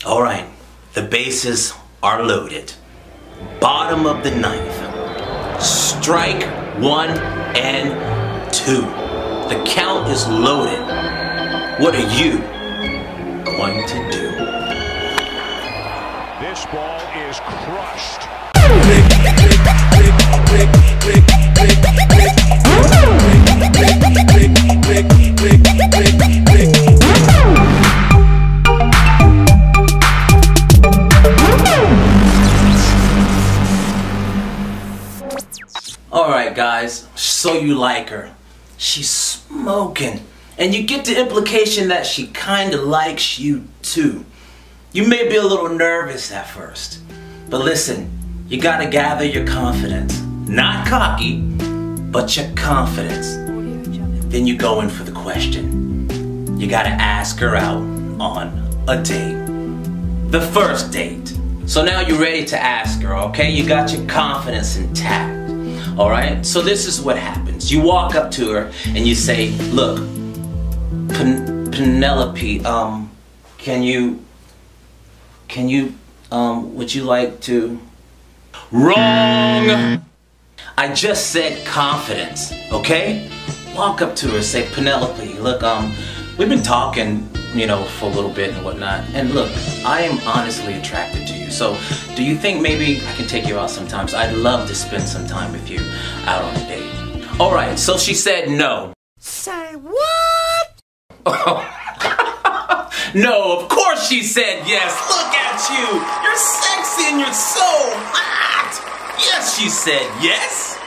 Alright, the bases are loaded. Bottom of the ninth. Strike 1 and 2. The count is loaded. What are you going to do? This ball is crushed. Alright guys, so you like her. She's smoking. And you get the implication that she kinda likes you too. You may be a little nervous at first. But listen, you gotta gather your confidence. Not cocky, but your confidence. Then you go in for the question. You gotta ask her out on a date. The first date. So now you're ready to ask her, okay? You got your confidence intact. Alright? So this is what happens. You walk up to her and you say, look, Penelope, would you like to? Wrong! I just said confidence, okay? Walk up to her and say, Penelope, look, we've been talking, for a little bit and whatnot. And look, I am honestly attracted to you. So, do you think maybe I can take you out sometimes? I'd love to spend some time with you out on a date. Alright, so she said no. Say what? No, of course she said yes. Look at you. You're sexy and you're so hot. Yes, she said yes.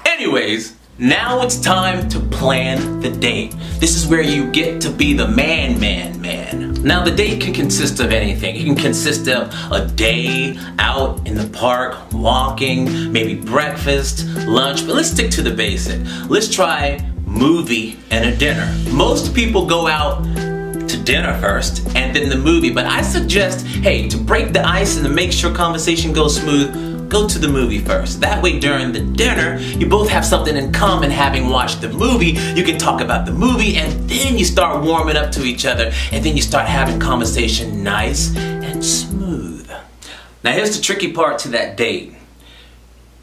Anyways, now it's time to plan the date. This is where you get to be the man. Now the date can consist of anything. It can consist of a day out in the park, walking, maybe breakfast, lunch, but let's stick to the basic. Let's try movie and a dinner. Most people go out to dinner first and then the movie, but I suggest, hey, to break the ice and to make sure conversation goes smooth, go to the movie first. That way during the dinner, you both have something in common. Having watched the movie, you can talk about the movie and then you start warming up to each other and then you start having conversation nice and smooth. Now here's the tricky part to that date.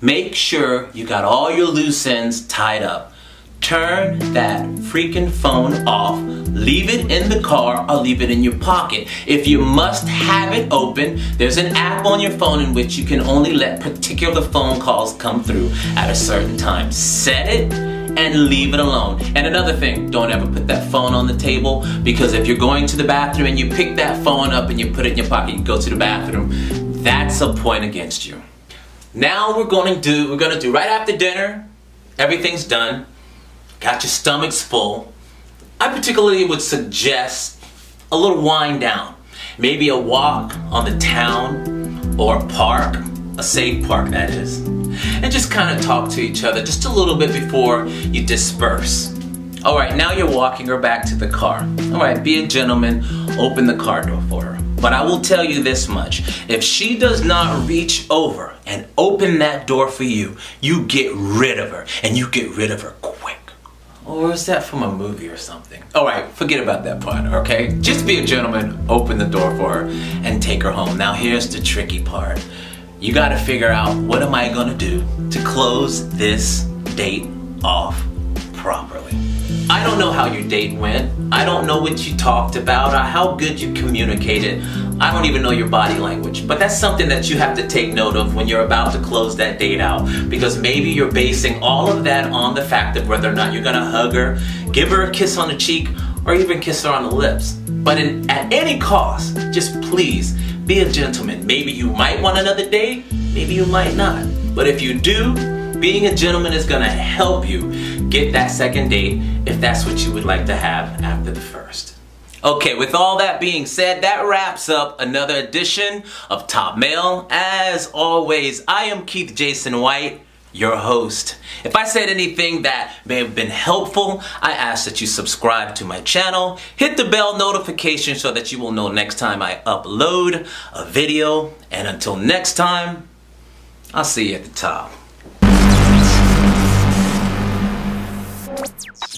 Make sure you got all your loose ends tied up. Turn that freaking phone off, leave it in the car or leave it in your pocket. If you must have it open, there's an app on your phone in which you can only let particular phone calls come through at a certain time. Set it and leave it alone. And another thing, don't ever put that phone on the table, because if you're going to the bathroom and you pick that phone up and you put it in your pocket, you go to the bathroom, that's a point against you. Now we're gonna do right after dinner, everything's done. Got your stomachs full. I particularly would suggest a little wind down. Maybe a walk on the town or a park, a safe park that is. And just kind of talk to each other just a little bit before you disperse. Alright, now you're walking her back to the car. Alright, be a gentleman, open the car door for her. But I will tell you this much, if she does not reach over and open that door for you, you get rid of her, and you get rid of her quick. Or is that from a movie or something? Alright, forget about that part, okay? Just be a gentleman, open the door for her, and take her home. Now here's the tricky part. You gotta figure out, what am I gonna do to close this date off properly? I don't know how your date went. I don't know what you talked about or how good you communicated. I don't even know your body language. But that's something that you have to take note of when you're about to close that date out. Because maybe you're basing all of that on the fact of whether or not you're gonna hug her, give her a kiss on the cheek, or even kiss her on the lips. But at any cost, just please be a gentleman. Maybe you might want another date, maybe you might not. But if you do, being a gentleman is gonna help you get that second date if that's what you would like to have after the first. Okay, with all that being said, that wraps up another edition of Top Male. As always, I am Keith Jason White, your host. If I said anything that may have been helpful, I ask that you subscribe to my channel, hit the bell notification so that you will know next time I upload a video. And until next time, I'll see you at the top.